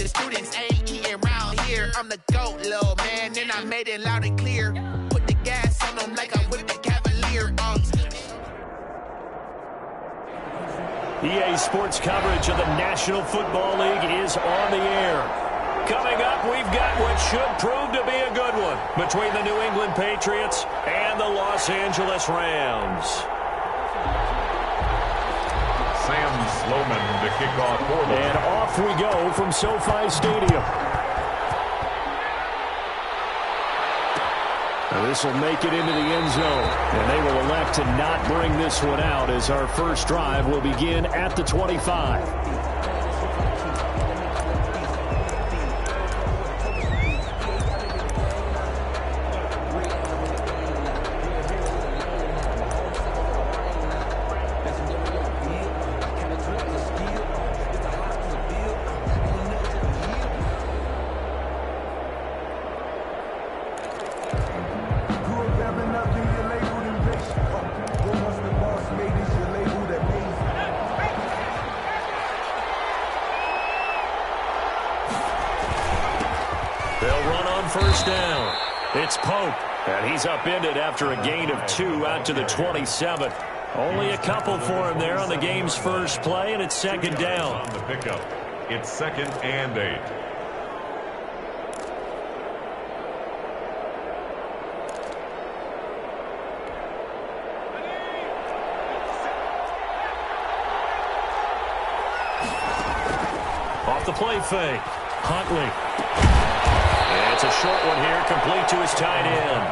The students ain't eating round here. I'm the GOAT, little man, and I made it loud and clear. Put the gas on them like I whipped the Cavalier. EA Sports coverage of the National Football League is on the air. Coming up, we've got what should prove to be a good one between the New England Patriots and the Los Angeles Rams. Sam Sloman to kick off for them. And off we go from SoFi Stadium. Now this will make it into the end zone, and they will elect to not bring this one out as our first drive will begin at the 25. First down. It's Pope, and he's upended after a gain of 2 out to the 27. Only a couple for him there on the game's first play, and it's second down. On the pickup, it's 2nd and 8. Off the play fake, Huntley. It's a short one here, complete to his tight end.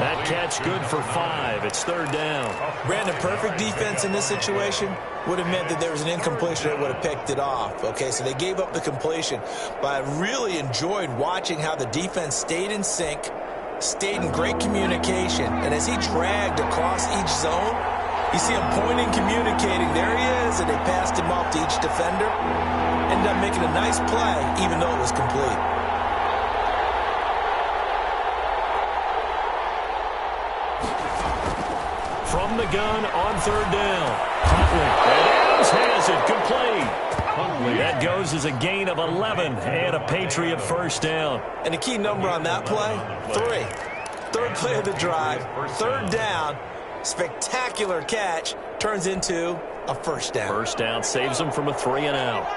That catch good for 5. It's 3rd down. Brandon, perfect defense in this situation would have meant that there was an incompletion that would have picked it off. Okay, so they gave up the completion. But I really enjoyed watching how the defense stayed in sync, stayed in great communication. And as he dragged across each zone, you see him pointing, communicating. There he is, and they passed him off to each defender. Ended up making a nice play, even though it was complete. From the gun on 3rd down. Huntley. And Adams has it complete. Huntley. That goes as a gain of 11 and a Patriot first down. And the key number on that play, 3. 3rd play of the drive, 3rd down. Spectacular catch turns into a first down. First down saves them from a 3 and out.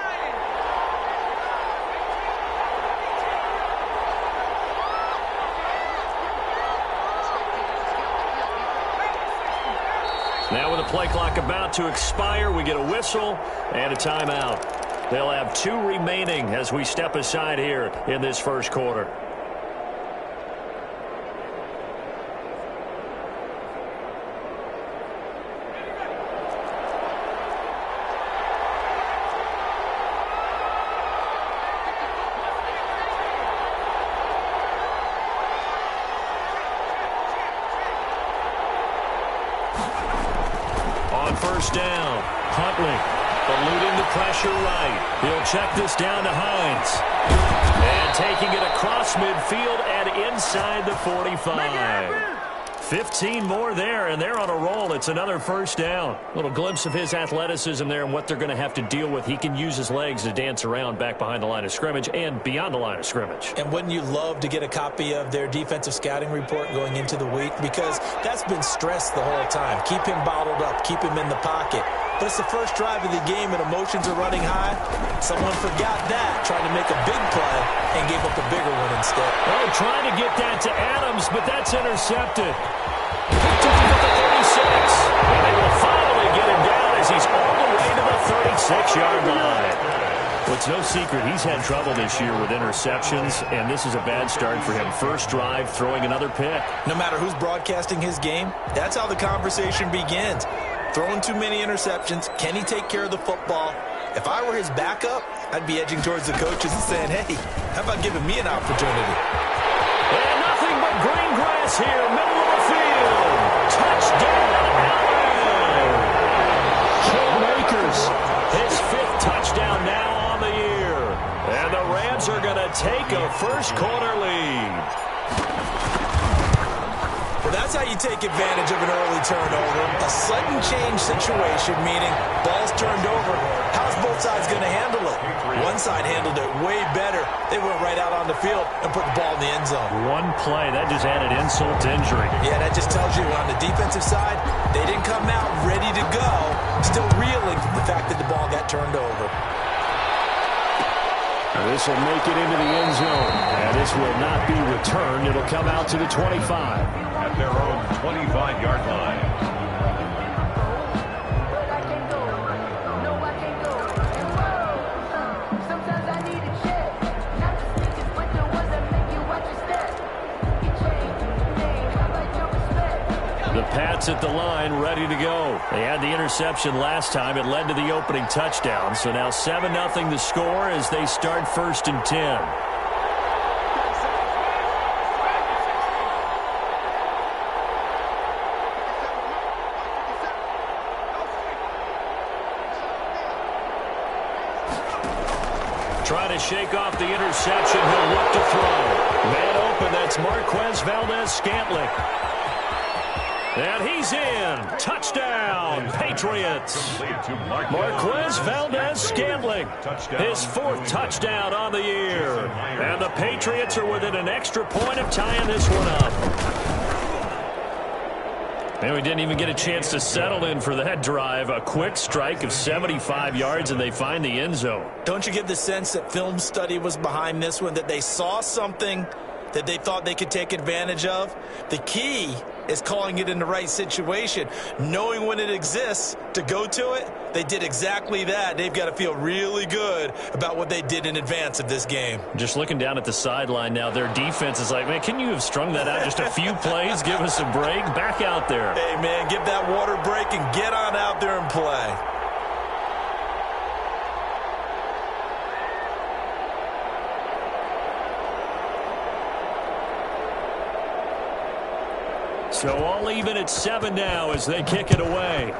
Now with the play clock about to expire, we get a whistle and a timeout. They'll have 2 remaining as we step aside here in this first quarter. First down, Huntley eluding the pressure right. He'll check this down to Hines. And taking it across midfield and inside the 45. 15 more there, and they're on a roll. It's another first down. A little glimpse of his athleticism there and what they're going to have to deal with. He can use his legs to dance around back behind the line of scrimmage and beyond the line of scrimmage. And wouldn't you love to get a copy of their defensive scouting report going into the week? Because that's been stressed the whole time. Keep him bottled up. Keep him in the pocket. But it's the first drive of the game and emotions are running high. Someone forgot that, trying to make a big play, and gave up a bigger one instead. Oh, trying to get that to Adams, but that's intercepted. Picked up at the 36. And they will finally get him down as he's all the way to the 36-yard line. Well, it's no secret he's had trouble this year with interceptions, and this is a bad start for him. First drive, throwing another pick. No matter who's broadcasting his game, that's how the conversation begins. Throwing too many interceptions. Can he take care of the football? If I were his backup, I'd be edging towards the coaches and saying, hey, how about giving me an opportunity? And nothing but green grass here, middle of the field. Touchdown, Allen! Cam Akers, his 5th touchdown now on the year. And the Rams are going to take a first-quarter lead. That's how you take advantage of an early turnover. A sudden change situation, meaning ball's turned over. How's both sides going to handle it? One inside handled it way better. They went right out on the field and put the ball in the end zone. One play, that just added insult to injury. Yeah, that just tells you on the defensive side, they didn't come out ready to go, still reeling from the fact that the ball got turned over. This will make it into the end zone. And this will not be returned. It'll come out to the 25. At their own 25-yard line. The Pats at the line, ready to go. They had the interception last time. It led to the opening touchdown. So now 7-0 the score as they start 1st and 10. Trying to shake off the interception. He'll look to throw. Man open, that's Marquez Valdez-Scantling. And he's in. Touchdown, Patriots. Marquez Valdez-Scantling, his 4th touchdown on the year. And the Patriots are within an extra point of tying this one up. And we didn't even get a chance to settle in for that drive. A quick strike of 75 yards, and they find the end zone. Don't you get the sense that film study was behind this one, that they saw something that they thought they could take advantage of? The key is calling it in the right situation, knowing when it exists to go to it. They did exactly that. They've got to feel really good about what they did in advance of this game. Just looking down at the sideline now, their defense is like, man, can you have strung that out just a few plays? Give us a break. Back out there. Hey, man, give that water break and get on out there and play. So all even at 7 now as they kick it away.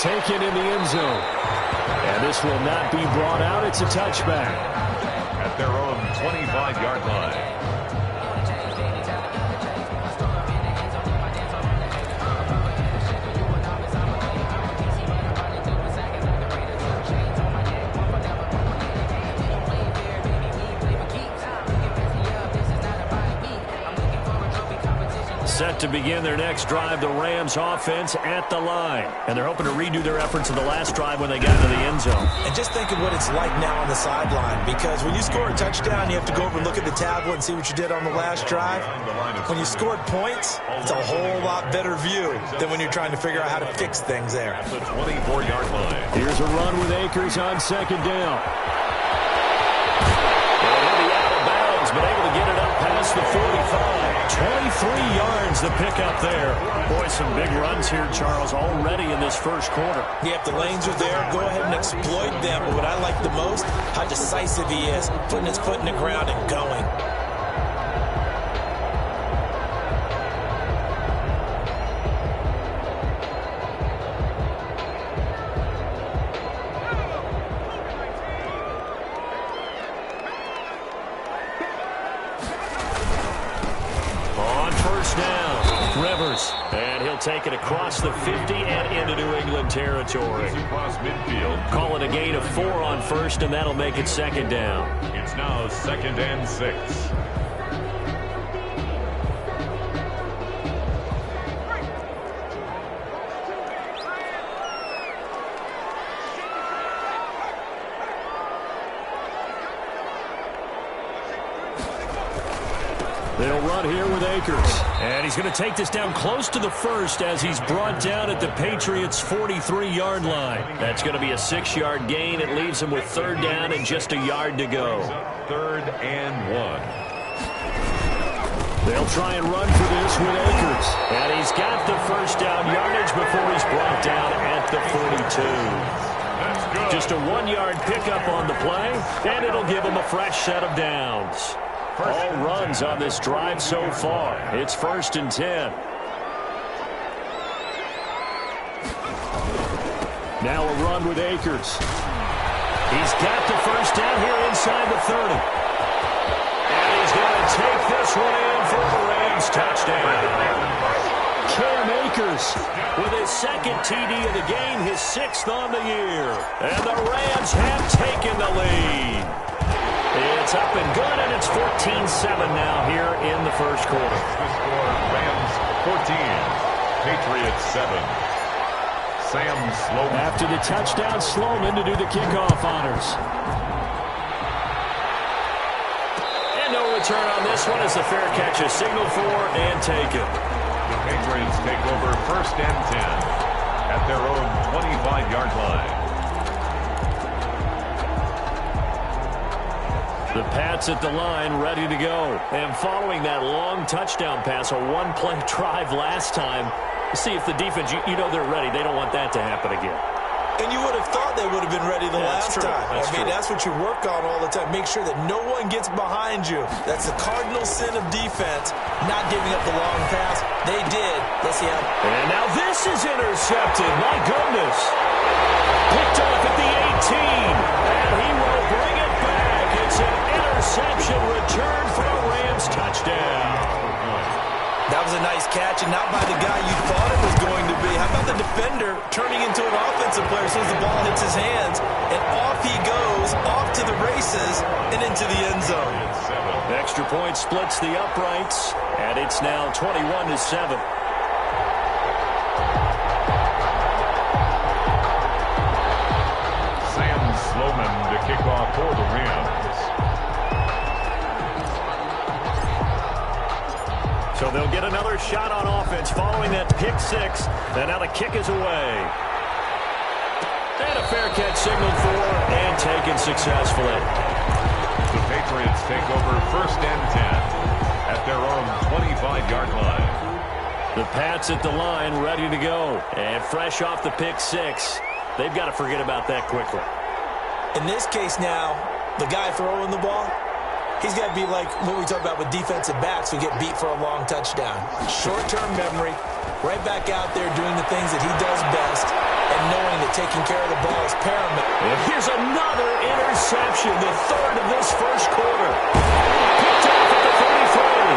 Taken in the end zone. And this will not be brought out. It's a touchback. At their own 25-yard line. Set to begin their next drive, the Rams offense at the line. And they're hoping to redo their efforts of the last drive when they got into the end zone. And just think of what it's like now on the sideline, because when you score a touchdown, you have to go over and look at the tablet and see what you did on the last drive. When you scored points, it's a whole lot better view than when you're trying to figure out how to fix things there. At the 24-yard line. Here's a run with Akers on 2nd down. And he'll be out of bounds, but able to get it up past the 45. 23 yards the pickup there. Boy, some big runs here, Charles, already in this first quarter. Yeah, if the lanes are there, go ahead and exploit them. But what I like the most, how decisive he is, putting his foot in the ground and going. And he'll take it across the 50 and into New England territory. Across midfield. Call it a gain of 4 on 1st, and that'll make it 2nd down. It's now 2nd and 6. They'll run here with Akers. And he's going to take this down close to the 1st as he's brought down at the Patriots' 43-yard line. That's going to be a 6-yard gain. It leaves him with 3rd down and just a yard to go. 3rd and 1. They'll try and run for this with Akers. And he's got the 1st down yardage before he's brought down at the 42. Just a 1-yard pickup on the play, and it'll give him a fresh set of downs. All runs on this drive so far. It's 1st and 10. Now a run with Akers. He's got the 1st down here inside the 30. And he's going to take this one in for the Rams touchdown. Cam Akers with his second TD of the game, his 6th on the year. And the Rams have taken the lead. It's up and good, and it's 14-7 now here in the first quarter. The score, Rams 14, Patriots 7. Sam Sloman. After the touchdown, Sloman to do the kickoff honors. And no return on this one as the fair catch is signaled for and taken. The Patriots take over 1st and 10 at their own 25-yard line. The Pats at the line, ready to go. And following that long touchdown pass, a one-play drive last time, see if the defense, you know they're ready. They don't want that to happen again. And you would have thought they would have been ready the last time. That's what you work on all the time. Make sure that no one gets behind you. That's the cardinal sin of defense, not giving up the long pass. They did. Let's see how. And now this is intercepted. My goodness. Picked off at the 18. And he will bring it back. It's an interception return for a Rams touchdown. That was a nice catch, and not by the guy you thought it was going to be. How about the defender turning into an offensive player as soon as the ball hits his hands, and off he goes, off to the races, and into the end zone. Extra point splits the uprights, and it's now 21-7. Sam Sloman to kick off for the Rams. So they'll get another shot on offense following that pick 6. And now the kick is away. And a fair catch signaled for and taken successfully. The Patriots take over 1st and 10 at their own 25-yard line. The Pats at the line, ready to go. And fresh off the pick 6. They've got to forget about that quickly. In this case now, the guy throwing the ball, he's got to be like what we talk about with defensive backs who get beat for a long touchdown. Short-term memory, right back out there doing the things that he does best, and knowing that taking care of the ball is paramount. And here's another interception, the 3rd of this first quarter. Picked off at the 33.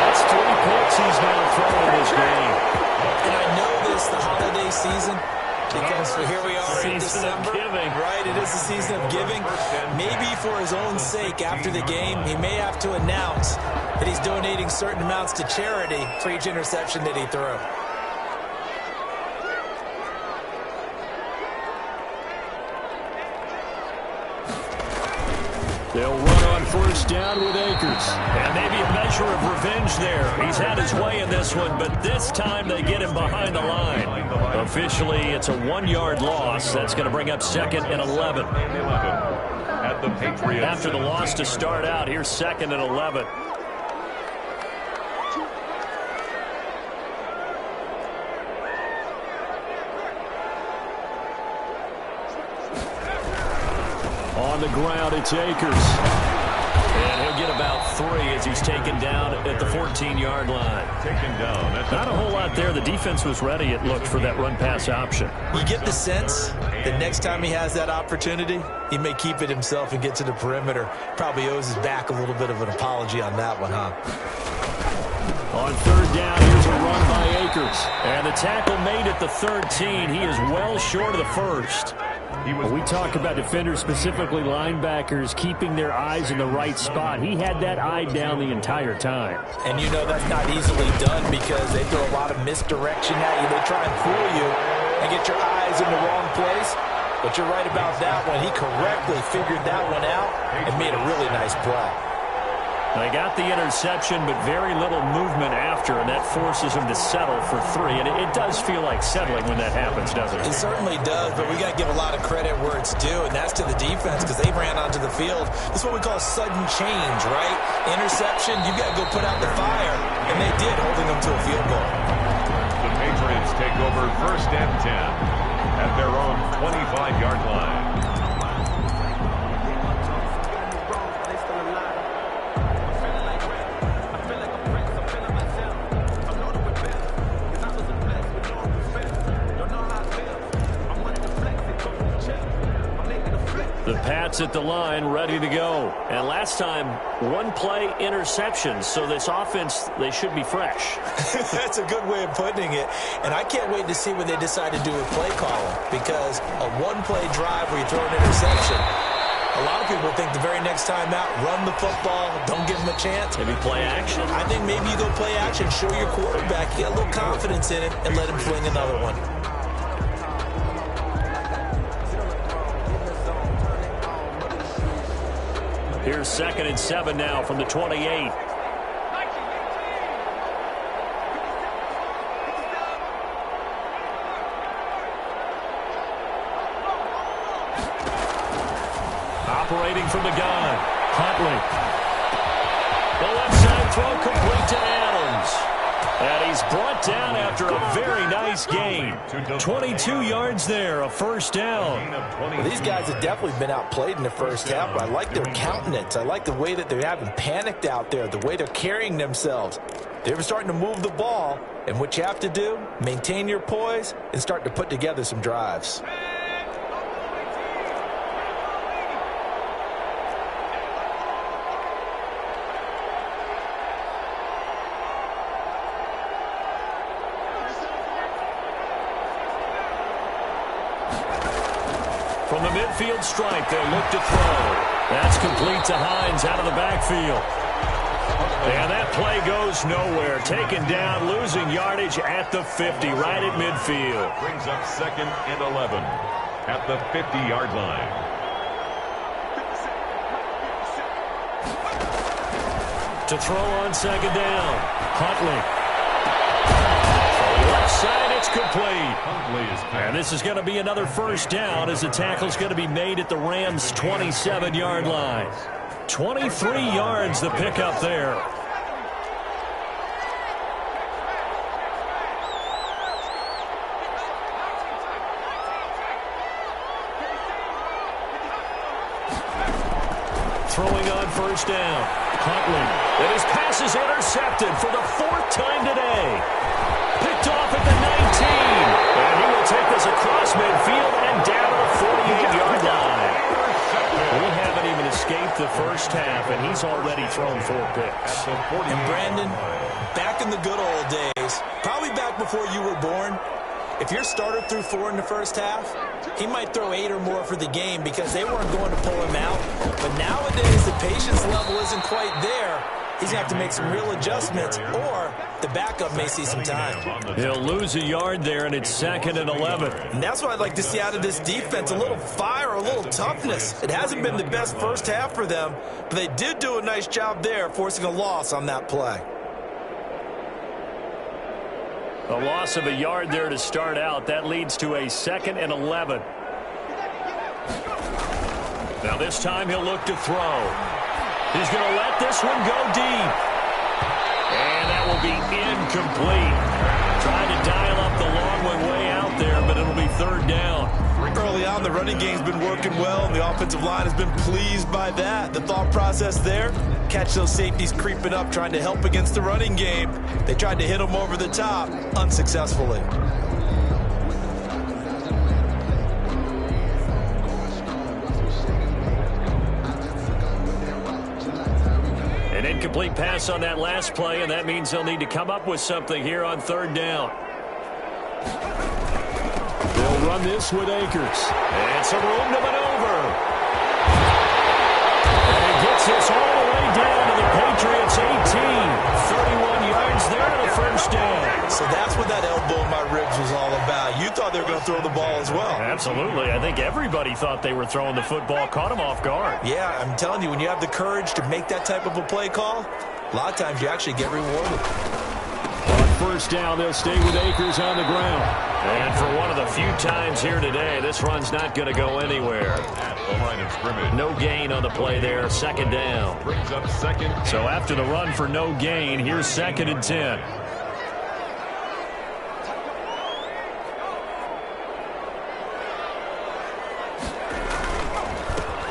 That's 3 picks he's now thrown in this game. And I know this, the holiday season, because here we are in December. Right, it is the season of giving. Maybe for his own sake, after the game, he may have to announce that he's donating certain amounts to charity for each interception that he threw. They'll run on 1st down with Akers. And maybe a measure of revenge there. He's had his way in this one, but this time they get him behind the line. Officially, it's a 1-yard loss. That's going to bring up 2nd and 11. At the Patriots. After the loss to start out, here's 2nd and 11. On the ground, it's Akers. And he'll get about 3 as he's taken down at the 14-yard line. Taken down. Not a whole lot there. The defense was ready, it looked, for that run-pass option. You get the sense that next time he has that opportunity, he may keep it himself and get to the perimeter. Probably owes his back a little bit of an apology on that one, huh? On 3rd down, here's a run by Akers. And the tackle made at the 13. He is well short of the 1st. We talk about defenders, specifically linebackers, keeping their eyes in the right spot. He had that eye down the entire time. And you know that's not easily done because they throw a lot of misdirection at you. They try and fool you and get your eyes in the wrong place. But you're right about that one. He correctly figured that one out and made a really nice play. They got the interception, but very little movement after, and that forces them to settle for 3. And it does feel like settling when that happens, doesn't it? It certainly does, but we got to give a lot of credit where it's due, and that's to the defense because they ran onto the field. This is what we call sudden change, right? Interception, you got to go put out the fire, and they did, holding them to a field goal. The Patriots take over 1st and 10 at their own 25-yard line. The Pats at the line, ready to go. And last time, one play interception. So this offense, they should be fresh. That's a good way of putting it. And I can't wait to see what they decide to do with play calling. Because a one-play drive where you throw an interception, a lot of people think the very next time out, run the football, don't give them a chance. Maybe play action? I think maybe you go play action, show your quarterback, get a little confidence in it, and let him fling another one. Here's 2nd and 7 now from the 28. Operating from the gun, Huntley. The left side throw complete to Adams. And he's brought down after a very nice gain. 22 yards there, a first down. Well, these guys have definitely been outplayed in the first half, but I like their countenance. I like the way that they haven't panicked out there, the way they're carrying themselves. They're starting to move the ball, and what you have to do, maintain your poise and start to put together some drives. From the midfield stripe, they look to throw. That's complete to Hines out of the backfield. And that play goes nowhere. Taken down, losing yardage at the 50, right at midfield. Brings up 2nd and 11 at the 50-yard line. To throw on 2nd down, Huntley. Left side, it's complete. And this is going to be another first down as the tackle's going to be made at the Rams' 27-yard line. 23 yards the pickup there. Throwing on first down, Huntley. And his pass is intercepted for the 4th time today. Picked off at the 19. And he will take this across midfield and down to the 48-yard line. We haven't even escaped the first half, and he's already thrown 4 picks. And Brandon, back in the good old days, probably back before you were born, if your starter threw 4 in the first half, he might throw 8 or more for the game because they weren't going to pull him out. But nowadays, the patience level isn't quite there. He's going to have to make some real adjustments, or the backup may see some time. He'll lose a yard there, and it's 2nd and 11. And that's what I'd like to see out of this defense, a little fire, a little toughness. It hasn't been the best first half for them, but they did do a nice job there, forcing a loss on that play. A loss of a yard there to start out. That leads to a 2nd and 11. Now this time he'll look to throw. He's going to let this one go deep. And that will be incomplete. Trying to dial up the long one way out there, but it'll be 3rd down. Early on, the running game's been working well, and the offensive line has been pleased by that. The thought process there, catch those safeties creeping up, trying to help against the running game. They tried to hit them over the top, unsuccessfully. An incomplete pass on that last play, and that means they'll need to come up with something here on 3rd down. They'll run this with Akers. And some room to maneuver. And he gets this all the way down to the Patriots' 18. 31 yards there to the first down. So that's what that elbow in my ribs was all about. You thought they were going to throw the ball as well. Absolutely. I think everybody thought they were throwing the football, caught him off guard. Yeah, I'm telling you, when you have the courage to make that type of a play call, a lot of times you actually get rewarded. On first down, they'll stay with Akers on the ground. And for one of the few times here today, this run's not going to go anywhere. At the line of scrimmage. No gain on the play there, 2nd down. Brings up 2nd. So after the run for no gain, here's 2nd and 10.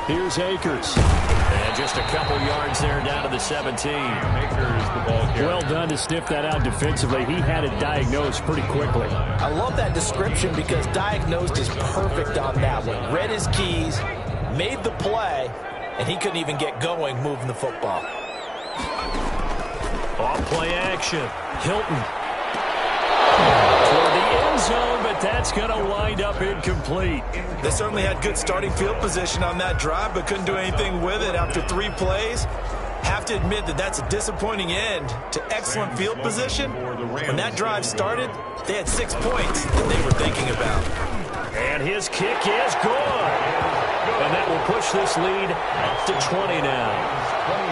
Here's Akers. And just a couple yards there down to the 17. Akers, the ball carrier. Well done to sniff that out defensively. He had it diagnosed pretty quickly. I love that description because diagnosed is perfect on that one. Read his keys, made the play, and he couldn't even get going moving the football. Off play action. Hilton. Toward the end zone, but that's going to wind up incomplete. They certainly had good starting field position on that drive, but couldn't do anything with it after 3 plays. Have to admit that that's a disappointing end to excellent field position. When that drive started, they had 6 points that they were thinking about. And his kick is good. And that will push this lead up to 20 now.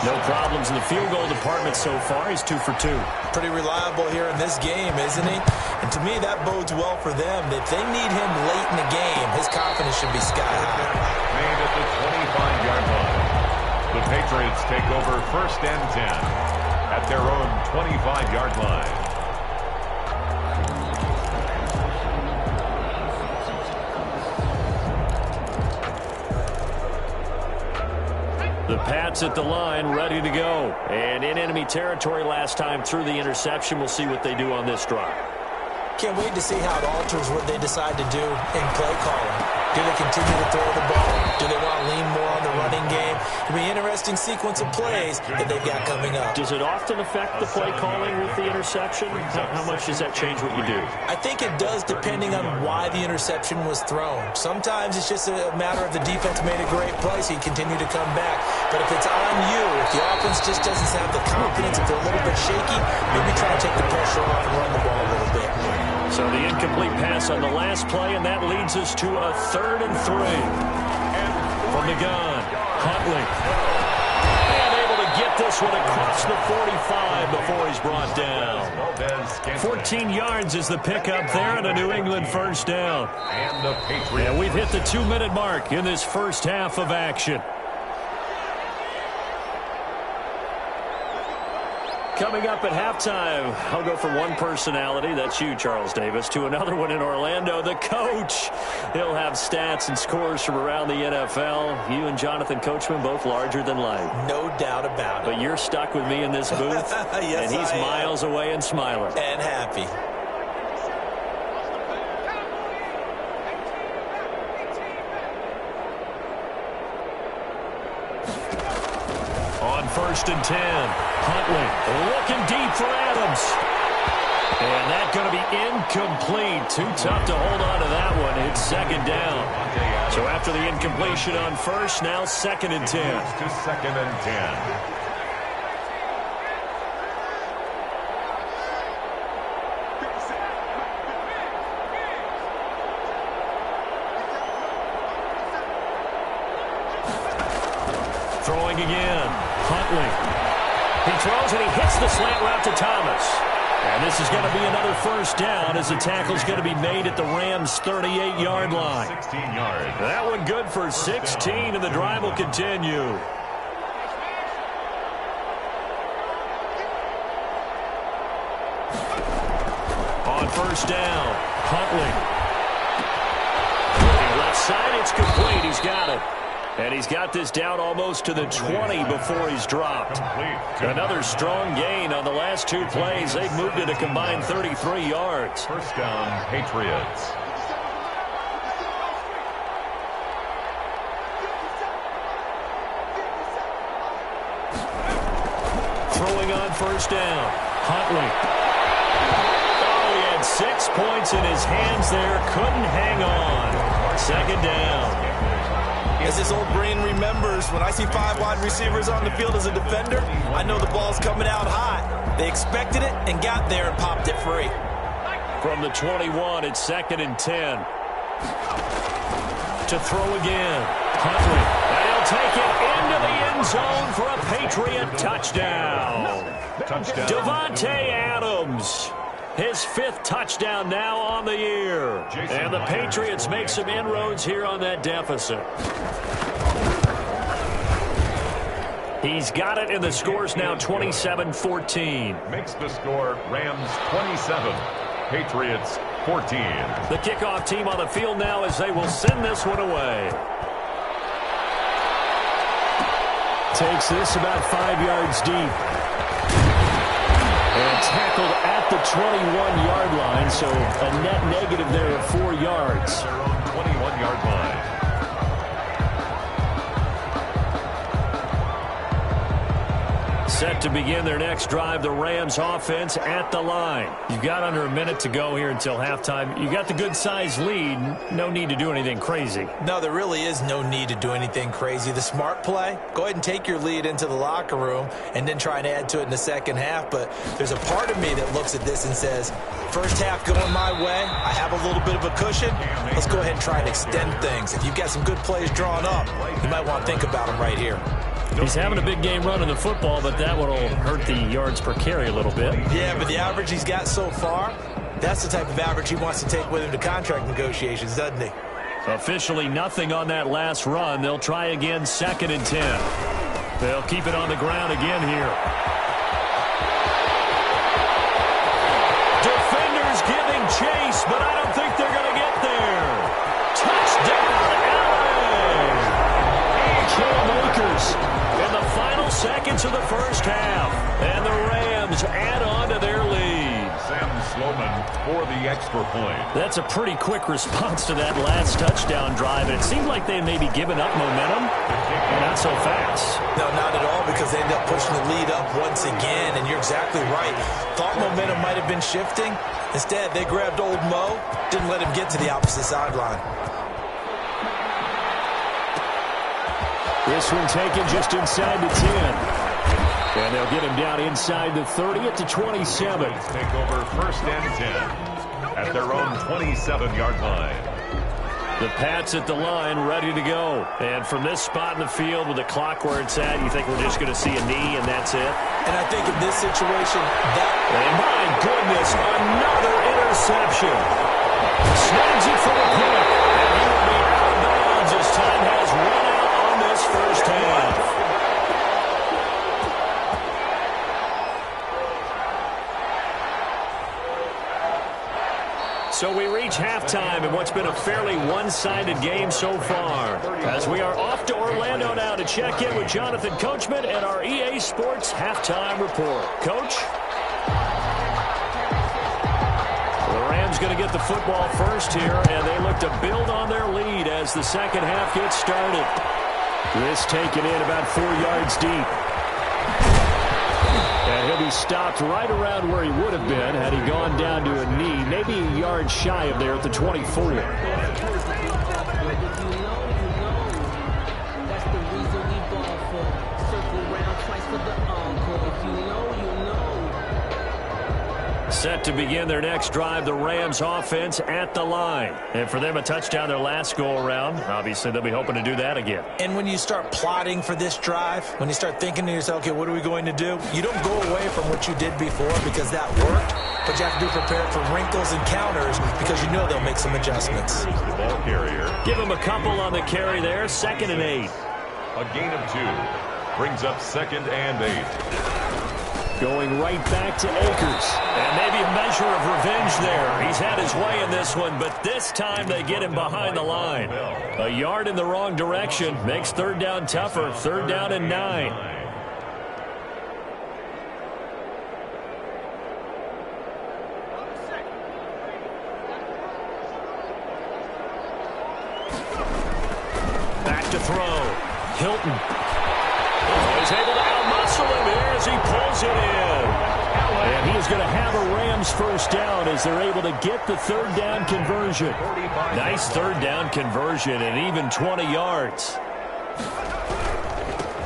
No problems in the field goal department so far. He's 2 for 2. Pretty reliable here in this game, isn't he? And to me, that bodes well for them. If they need him late in the game, his confidence should be sky high. Made at the 25-yard line. The Patriots take over 1st and 10 at their own 25-yard line. The Pats at the line, ready to go. And in enemy territory last time through the interception. We'll see what they do on this drive. Can't wait to see how it alters what they decide to do in play calling. Do they continue to throw the ball? Do they want to lean more on the running game? It'll be an interesting sequence of plays that they've got coming up. Does it often affect the play calling with the interception? How much does that change what you do? I think it does, depending on why the interception was thrown. Sometimes it's just a matter of the defense made a great play, so you continue to come back. But if it's on you, if the offense just doesn't have the confidence, if they're a little bit shaky, maybe try to take the pressure off and run the ball a little bit. So the incomplete pass on the last play, and that leads us to a 3rd and 3. From the gun, Huntley. And able to get this one across the 45 before he's brought down. 14 yards is the pickup there, and a New England 1st down. And we've hit the 2-minute mark in this first half of action. Coming up at halftime, I'll go from one personality, that's you, Charles Davis, to another one in Orlando, the coach. He'll have stats and scores from around the NFL. You and Jonathan Coachman, both larger than life. No doubt about it. But you're stuck with me in this booth, yes, and he's miles away and smiling. And happy. On 1st and 10, Huntley looking deep for Adams. And that's going to be incomplete. Too tough to hold on to that one. It's 2nd down. So after the incompletion on 1st, now 2nd and 10. To 2nd and 10. Throwing again. Huntley. He throws and he hits the slant route to Thomas. And this is going to be another 1st down as the tackle's going to be made at the Rams' 38-yard line. 16 yards. That one good for 16, and the drive will continue. On 1st down, Huntley. Left side, it's complete. He's got it. And he's got this down almost to the 20 before he's dropped. Another strong gain on the last 2 plays. They've moved it a combined 33 yards. 1st down, Patriots. Throwing on 1st down, Huntley. Oh, he had 6 points in his hands there. Couldn't hang on. 2nd down. As his old brain remembers, when I see 5 wide receivers on the field as a defender, I know the ball's coming out hot. They expected it and got there and popped it free. From the 21, it's 2nd and 10. To throw again, Huntley. And he'll take it into the end zone for a Patriot touchdown. Davante Adams. His 5th touchdown now on the year. And the Patriots make some inroads here on that deficit. He's got it, and the score's now 27-14. Makes the score Rams 27, Patriots 14. The kickoff team on the field now as they will send this one away. Takes this about 5 yards deep. And tackled at the 21-yard line, so a net negative there of 4 yards. Their own 21-yard line. Set to begin their next drive, the Rams offense at the line. You've got under a minute to go here until halftime. You got the good-sized lead. No need to do anything crazy. No, there really is no need to do anything crazy. The smart play, go ahead and take your lead into the locker room and then try and add to it in the second half. But there's a part of me that looks at this and says, first half going my way, I have a little bit of a cushion. Let's go ahead and try and extend things. If you've got some good plays drawn up, you might want to think about them right here. He's having a big game running the football, but that will hurt the yards per carry a little bit. Yeah, but the average he's got so far, that's the type of average he wants to take with him to contract negotiations, doesn't he? Officially nothing on that last run. They'll try again, 2nd and 10. They'll keep it on the ground again here. Defenders giving chase, but I don't think they're going to get there. Touchdown, LA! Akers in the final seconds of the first half. And the Rams add on to their lead. Sam Sloman for the extra point. That's a pretty quick response to that last touchdown drive. And it seemed like they may be giving up momentum. Not so fast. No, not at all, because they end up pushing the lead up once again. And you're exactly right. Thought momentum might have been shifting. Instead, they grabbed old Mo, didn't let him get to the opposite sideline. This one taken just inside the 10. And they'll get him down inside the 30 at the 27. Take over 1st and 10 at their own 27-yard line. The Pats at the line, ready to go. And from this spot in the field with the clock where it's at, you think we're just going to see a knee and that's it? And I think in this situation, And my goodness, another interception. Snags it for the pick. And he will be out of bounds as time has run out on this first half. So we reach halftime in what's been a fairly one-sided game so far. As we are off to Orlando now to check in with Jonathan Coachman and our EA Sports Halftime Report. Coach? The Rams going to get the football first here, and they look to build on their lead as the second half gets started. This taken in about 4 yards deep. And he'll be stopped right around where he would have been had he gone down to a knee, maybe a yard shy of there at the 24. Set to begin their next drive, the Rams offense at the line. And for them, a touchdown their last go-around. Obviously, they'll be hoping to do that again. And when you start plotting for this drive, when you start thinking to yourself, okay, what are we going to do? You don't go away from what you did before because that worked, but you have to be prepared for wrinkles and counters because you know they'll make some adjustments. The ball carrier. Give them a couple on the carry there, 2nd and 8. A gain of 2. Brings up 2nd and 8. Going right back to Akers. And maybe a measure of revenge there. He's had his way in this one, but this time they get him behind the line. A yard in the wrong direction makes 3rd down tougher. 3rd down and 9. Back to throw. Hilton. He's able to out-muscle him here as he pulls it in. And he is going to have a Rams first down as they're able to get the 3rd down conversion. Nice 3rd down conversion and even 20 yards.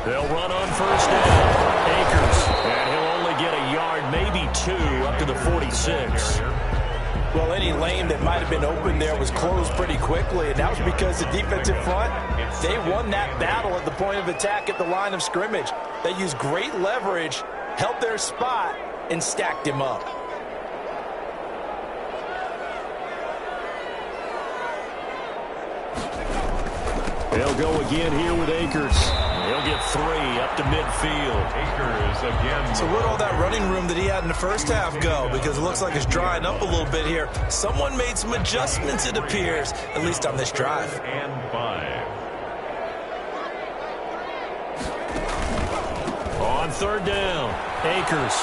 They'll run on first down. Akers. And he'll only get a yard, maybe 2, up to the 46. Well, any lane that might have been open there was closed pretty quickly, and that was because the defensive front, they won that battle at the point of attack at the line of scrimmage. They used great leverage, held their spot, and stacked him up. They'll go again here with Akers. He'll get 3 up to midfield. Akers again. So where'd all that running room that he had in the first half go? Because it looks like it's drying up a little bit here. Someone made some adjustments, it appears, at least on this drive. And 5. On 3rd down, Akers.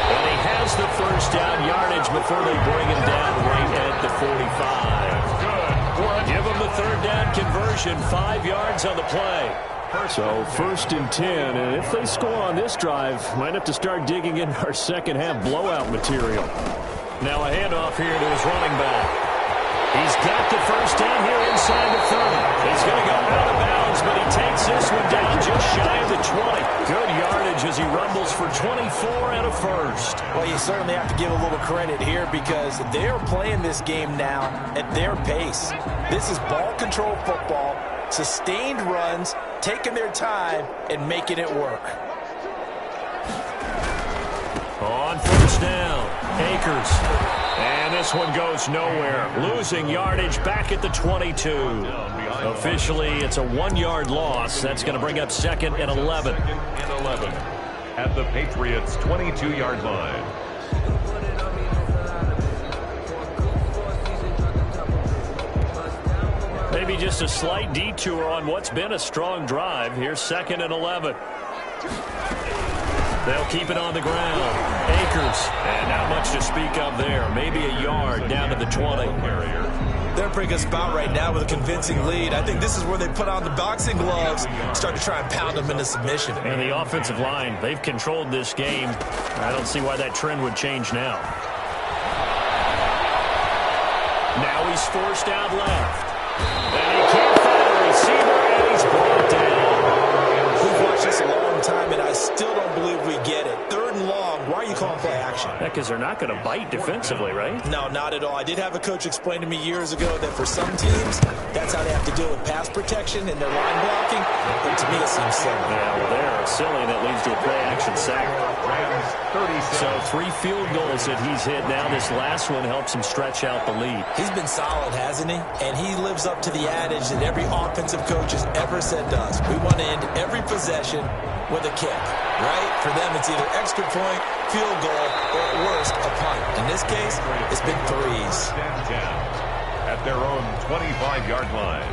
And he has the first down yardage before they bring him down right at the 45. Give him the 3rd down conversion, 5 yards on the play. So 1st and 10, and if they score on this drive, might have to start digging in our second half blowout material. Now a handoff here to his running back. He's got the first down here inside the 30. He's going to go out of bounds, but he takes this one down just shy of the 20. Good yardage as he rumbles for 24 and a first. Well, you certainly have to give a little credit here because they're playing this game now at their pace. This is ball control football, sustained runs, taking their time, and making it work. On first down, Akers. And this one goes nowhere. Losing yardage back at the 22. Officially, it's a 1-yard loss. That's going to bring up 2nd and 11. At the Patriots' 22-yard line. Maybe just a slight detour on what's been a strong drive. Here's 2nd and 11. They'll keep it on the ground. Akers. And not much to speak of there. Maybe a yard down to the 20. They're in a pretty good spot right now with a convincing lead. I think this is where they put on the boxing gloves, start to try and pound them into submission. And the offensive line, they've controlled this game. I don't see why that trend would change now. Now he's forced out left. And he can't find a receiver, and he's brought down. We've watched this a long time, and I still don't believe we get it. 3rd and long. Why are you calling play action? Yeah, because they're not going to bite defensively, right? No, not at all. I did have a coach explain to me years ago that for some teams, that's how they have to deal with pass protection and their line blocking. But to me, it seems silly. Yeah, well, they're silly. That leads to a play-action sack. So 3 field goals that he's hit now. This last one helps him stretch out the lead. He's been solid, hasn't he? And he lives up to the adage that every offensive coach has ever said to us. We want to end every possession with a kick, right? For them, it's either extra point, field goal, or at worst, a punt. In this case, it's been 3s. At their own 25-yard line.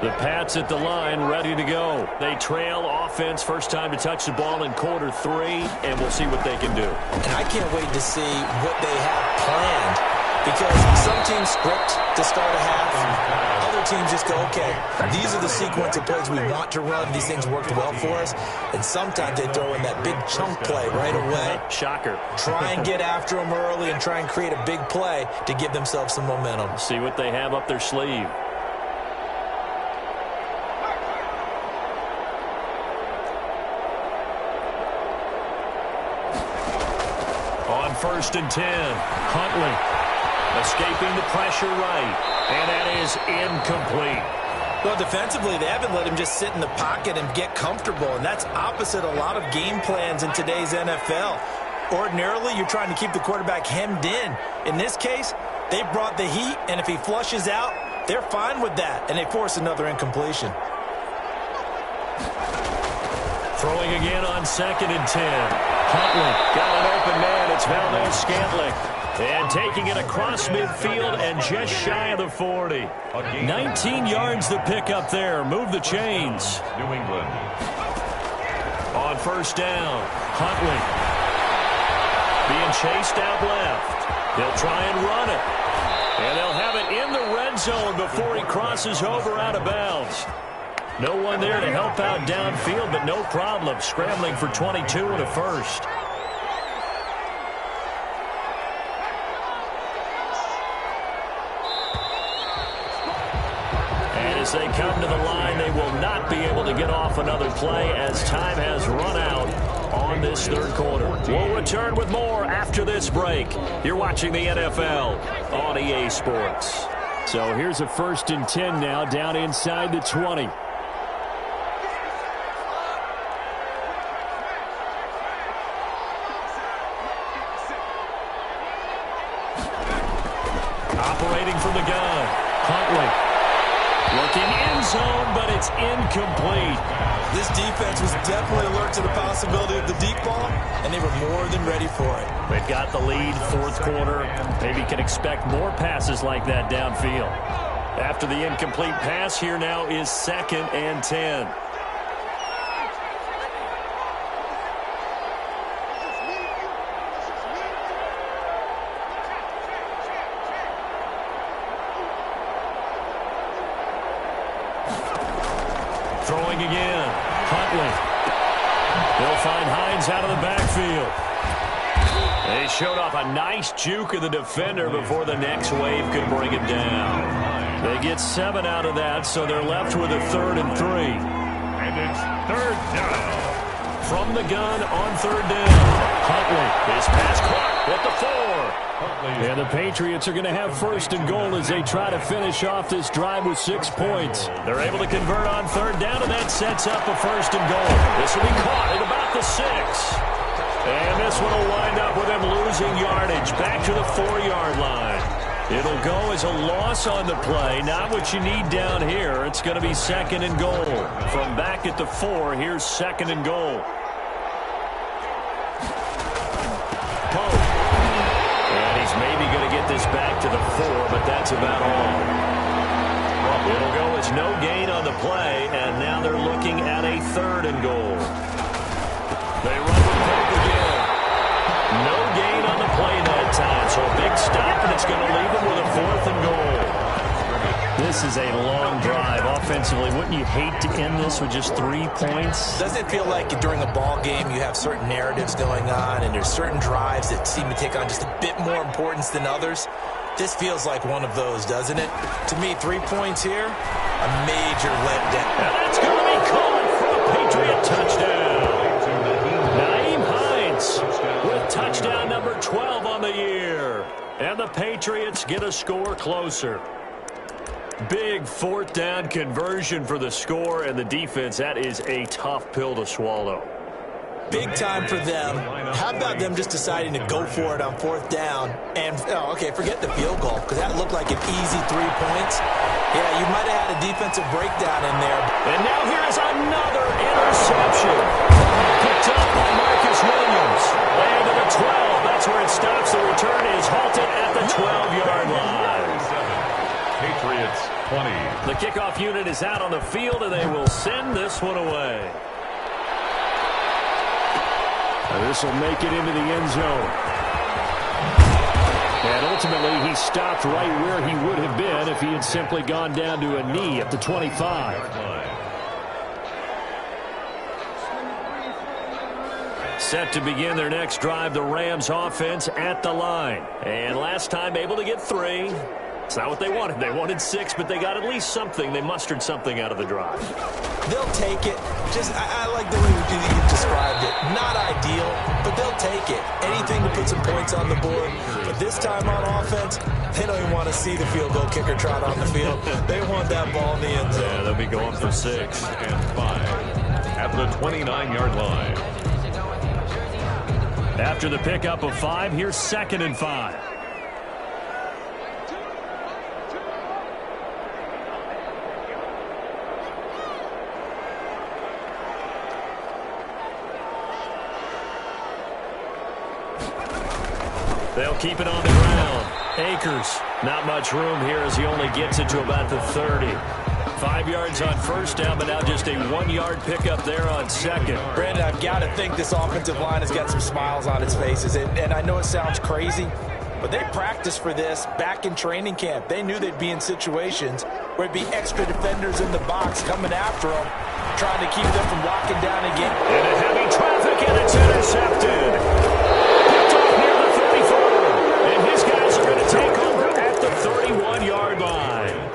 The Pats at the line, ready to go. They trail offense, first time to touch the ball in quarter 3, and we'll see what they can do. And I can't wait to see what they have planned, because some teams script to start a half. Other teams just go, okay, these are the sequence of plays we want to run. These things worked well for us. And sometimes they throw in that big chunk play right away. Shocker. Try and get after them early and try and create a big play to give themselves some momentum. See what they have up their sleeve. On 1st and 10, Huntley escaping the pressure right, and that is incomplete. Well, defensively, they haven't let him just sit in the pocket and get comfortable, and that's opposite a lot of game plans in today's NFL. Ordinarily, you're trying to keep the quarterback hemmed in. In this case, they brought the heat, and if he flushes out, they're fine with that, and they force another incompletion. Throwing again on 2nd and 10. Huntley got an open man. It's Valdez-Scantling. And taking it across midfield and just shy of the 40. 19 yards to pick up there. Move the chains. New England. On 1st down, Huntley being chased out left. They'll try and run it. And they'll have it in the red zone before he crosses over out of bounds. No one there to help out downfield, but no problem. Scrambling for 22 and a first. And as they come to the line, they will not be able to get off another play as time has run out on this 3rd quarter. We'll return with more after this break. You're watching the NFL on EA Sports. So here's a 1st and 10 now, down inside the 20. Operating from the gun, Huntley. Looking end zone, but it's incomplete. This defense was definitely alert to the possibility of the deep ball, and they were more than ready for it. They've got the lead, 4th quarter. Maybe can expect more passes like that downfield. After the incomplete pass, here now is 2nd and 10. Throwing again. Huntley. They'll find Hines out of the backfield. They showed off a nice juke of the defender before the next wave could bring it down. They get 7 out of that, so they're left with a 3rd and 3. And it's 3rd down. From the gun on 3rd down. Huntley. His pass caught at the 4. And the Patriots are going to have 1st and goal as they try to finish off this drive with 6 points. They're able to convert on 3rd down, and that sets up a 1st and goal. This will be caught at about the 6. And this one will wind up with them losing yardage back to the 4-yard line. It'll go as a loss on the play. Not what you need down here. It's going to be 2nd and goal. From back at the 4, here's 2nd and goal. Pope. And he's maybe going to get this back to the 4, but that's about all. It'll go as no gain on the play, and now they're looking at a 3rd and goal. They run with Pope again. No gain on the play that time, so a big stop, and it's going to leave them with a 4th and goal. This is a long drive offensively. Wouldn't you hate to end this with just 3 points? Doesn't it feel like during a ball game you have certain narratives going on and there's certain drives that seem to take on just a bit more importance than others? This feels like one of those, doesn't it? To me, 3 points here, a major letdown. And that's going to be called for a Patriot touchdown. Nyheim Hines with touchdown number 12 on the year. And the Patriots get a score closer. Big 4th down conversion for the score, and the defense, that is a tough pill to swallow. Big time for them. How about them just deciding to go for it on 4th down? And, forget the field goal, because that looked like an easy 3 points. Yeah, you might have had a defensive breakdown in there. And now here is another interception. Picked up by Marcus Williams. Land to the 12. That's where it stops. The return is halted at the 12-yard line. Patriots 20. The kickoff unit is out on the field, and they will send this one away. This will make it into the end zone. And ultimately, he stopped right where he would have been if he had simply gone down to a knee at the 25. Set to begin their next drive, the Rams offense at the line. And last time able to get 3. It's not what they wanted. They wanted 6, but they got at least something. They mustered something out of the drive. They'll take it. I like the way you described it. Not ideal, but they'll take it. Anything to put some points on the board. But this time on offense, they don't even want to see the field goal kicker trot on the field. They want that ball in the end zone. Yeah, they'll be going for 6. And 5 at the 29-yard line. After the pickup of 5, here's 2nd and 5. They'll keep it on the ground. Akers, not much room here as he only gets it to about the 30. 5 yards on 1st down, but now just a 1-yard pickup there on 2nd. Brandon, I've got to think this offensive line has got some smiles on its faces. And I know it sounds crazy, but they practiced for this back in training camp. They knew they'd be in situations where it'd be extra defenders in the box coming after them, trying to keep them from locking down again. Into heavy traffic, and it's intercepted. His guys are going to take over at the 31-yard line.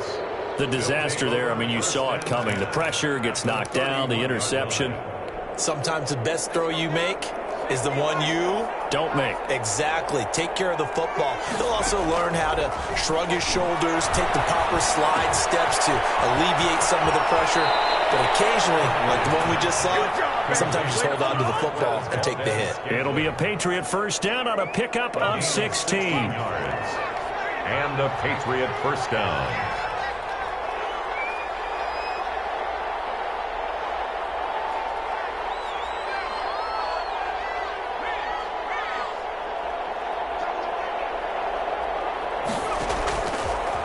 The disaster there, I mean, you saw it coming. The pressure gets knocked down, the interception. Sometimes the best throw you make is the one you don't make. Exactly. Take care of the football. He'll also learn how to shrug his shoulders, take the proper slide steps to alleviate some of the pressure. But occasionally, like the one we just saw, sometimes just hold on to the football and take the hit. It'll be a Patriot 1st down on a pickup of 16. And a Patriot 1st down.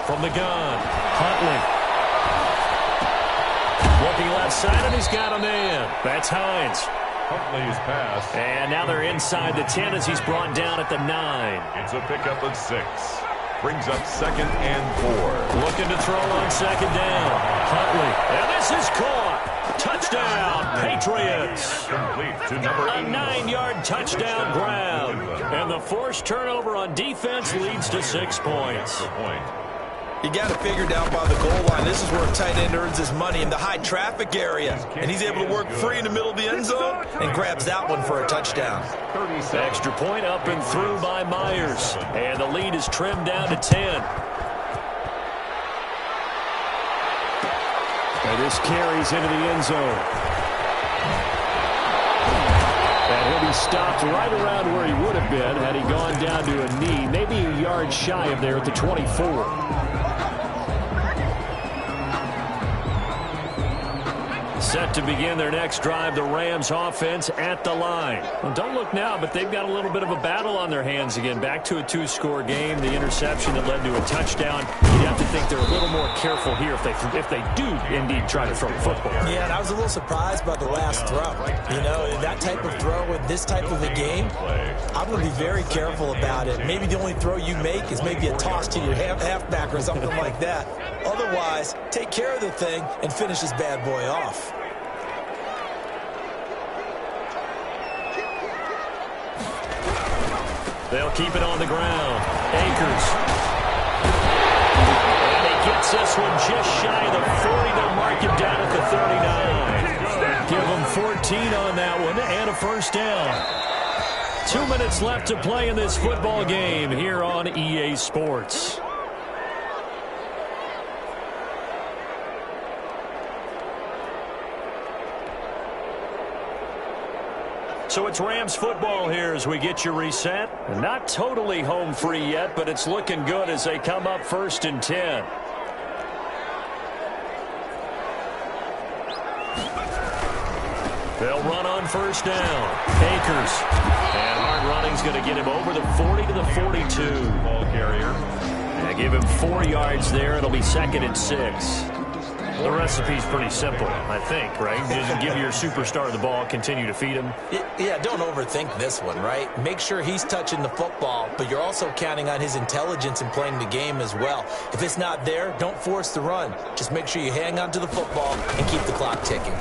From the gun, Huntley. Looking left side, and he's got a man. That's Hines. Huntley's pass. And now they're inside the 10 as he's brought down at the 9. It's a pickup of 6. Brings up 2nd and 4. Looking to throw on 2nd down. Huntley. And this is caught. Touchdown, Patriots. Complete to number 8. A 9-yard touchdown grab. And the forced turnover on defense leads to 6 points. You got to figure down by the goal line. This is where a tight end earns his money, in the high traffic area. And he's able to work free in the middle of the end zone and grabs that one for a touchdown. Extra point up and through by Myers. And the lead is trimmed down to 10. And this carries into the end zone. And he'll be stopped right around where he would have been had he gone down to a knee, maybe a yard shy of there at the 24. Set to begin their next drive, the Rams offense at the line. Well, don't look now, but they've got a little bit of a battle on their hands again. Back to a 2-score game, the interception that led to a touchdown. You'd have to think they're a little more careful here if they do indeed try to throw the football. Yeah, and I was a little surprised by the last throw. You know, that type of throw with this type of a game, I'm going to be very careful about it. Maybe the only throw you make is maybe a toss to your halfback or something like that. Otherwise, take care of the thing and finish this bad boy off. They'll keep it on the ground. Akers. And he gets this one just shy of the 40. They'll mark him down at the 39. Give him 14 on that one and a first down. 2 minutes left to play in this football game here on EA Sports. So it's Rams football here as we get you reset. Not totally home free yet, but it's looking good as they come up 1st and 10. They'll run on 1st down. Akers. And hard running's going to get him over the 40 to the 42. Ball carrier. And give him 4 yards there. It'll be 2nd and 6. The recipe's pretty simple, I think, right? Just give your superstar the ball, continue to feed him. Yeah, don't overthink this one, right? Make sure he's touching the football, but you're also counting on his intelligence in playing the game as well. If it's not there, don't force the run. Just make sure you hang on to the football and keep the clock ticking.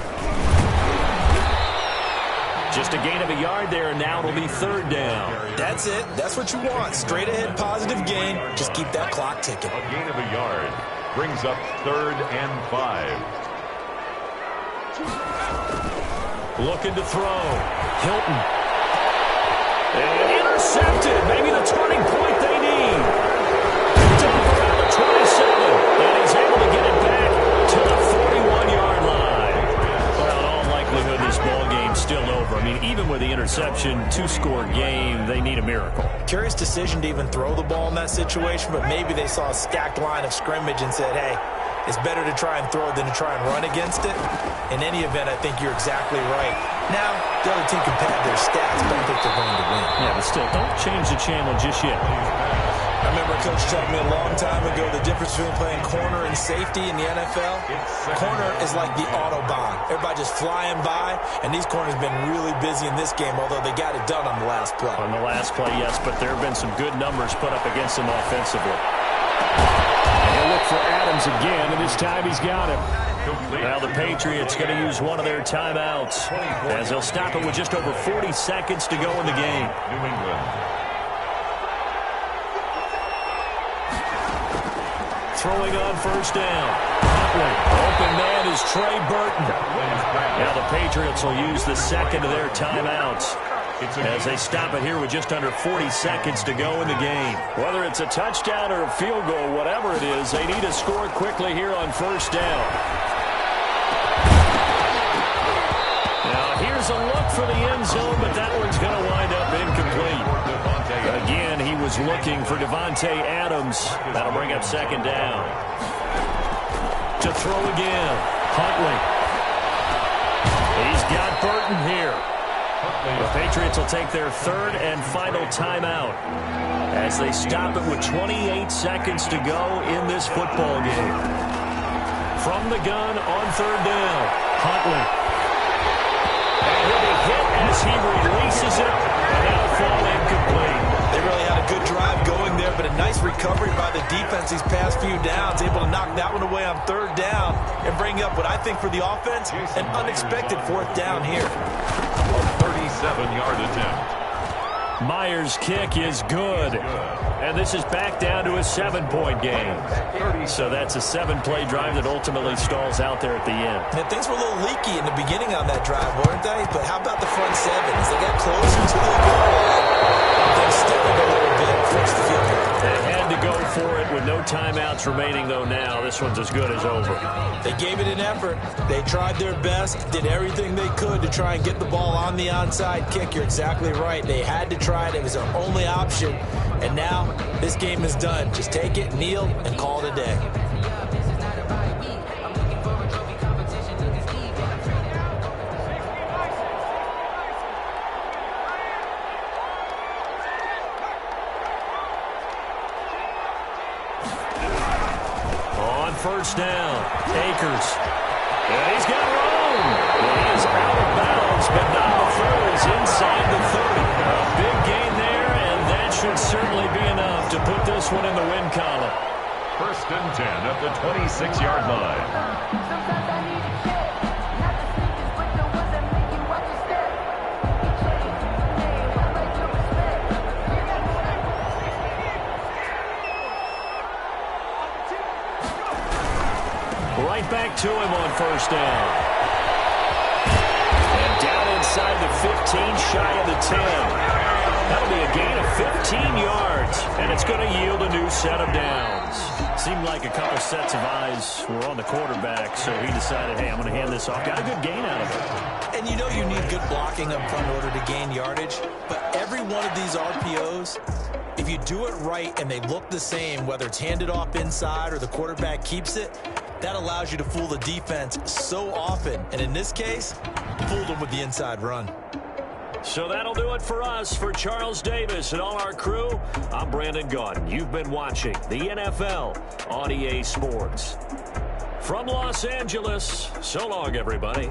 Just a gain of a yard there, and now it'll be 3rd down. That's it. That's what you want. Straight ahead, positive gain. Just keep that clock ticking. A gain of a yard. Brings up 3rd and 5. Looking to throw. Hilton. And intercepted. Maybe the turning point they need. Picked up around the 27. And he's able to get it back to the 41-yard line. Well, in all likelihood, this ball game's still over. I mean, even with the interception, 2-score game, they need a miracle. Curious decision to even throw the ball in that situation, but maybe they saw a stacked line of scrimmage and said, hey, it's better to try and throw than to try and run against it. In any event, I think you're exactly right. Now, the other team can pad their stats, but I think they're going to win. Yeah, but still, don't change the channel just yet. I remember a coach telling me a long time ago the difference between playing corner and safety in the NFL. Corner is like the Autobahn. Everybody just flying by, and these corners have been really busy in this game, although they got it done on the last play. On the last play, yes, but there have been some good numbers put up against them offensively. And he'll look for Adams again, and this time he's got him. Now the Patriots going to use one of their timeouts as they'll stop it with just over 40 seconds to go in the game. New England. Throwing on 1st down. Huntley. Open man is Trey Burton. Now the Patriots will use the 2nd of their timeouts as they stop it here with just under 40 seconds to go in the game. Whether it's a touchdown or a field goal, whatever it is, they need to score quickly here on 1st down. Now here's a look for the end zone, but that one's going to wind up incomplete. Again, he was looking for Devontae Adams. That'll bring up 2nd down. To throw again. Huntley. He's got Burton here. The Patriots will take their 3rd and final timeout as they stop it with 28 seconds to go in this football game. From the gun on 3rd down. Huntley. And he'll be hit as he releases it, and that'll fall incomplete. They really had a good drive going there, but a Nice recovery by the defense these past few downs, able to knock that one away on 3rd down and bring up what I think for the offense, an unexpected 4th down here. A 37-yard attempt. Myers' kick is good. And this is back down to a 7-point game. So that's a 7-play drive that ultimately stalls out there at the end. And things were a little leaky in the beginning on that drive, weren't they? But how about the front 7? As they got closer to the goal line, things stiffened a little bit, forced the field goal. They had to go for it with no timeouts remaining, though, now. This one's as good as over. They gave it an effort. They tried their best, did everything they could to try and get the ball on the onside kick. You're exactly right. They had to try it. It was their only option. And now this game is done. Just take it, kneel, and call it a day. On 1st down, Akers. And he's got room. He is out of bounds, but not before he's inside the 30. A big gain there, and that should certainly be enough to put this one in the win column. 1st and 10 at the 26-yard line. Right back to him on 1st down. And down inside the 15, shy of the 10. That'll be a gain of 15 yards, and it's going to yield a new set of downs. Seemed like a couple sets of eyes were on the quarterback, so he decided, hey, I'm going to hand this off. Got a good gain out of it. And you know you need good blocking up front in order to gain yardage, but every one of these RPOs, if you do it right and they look the same, whether it's handed off inside or the quarterback keeps it, that allows you to fool the defense so often. And in this case, fooled them with the inside run. So that'll do it for us. For Charles Davis and all our crew, I'm Brandon Gaudin. You've been watching the NFL on EA Sports. From Los Angeles, so long, everybody.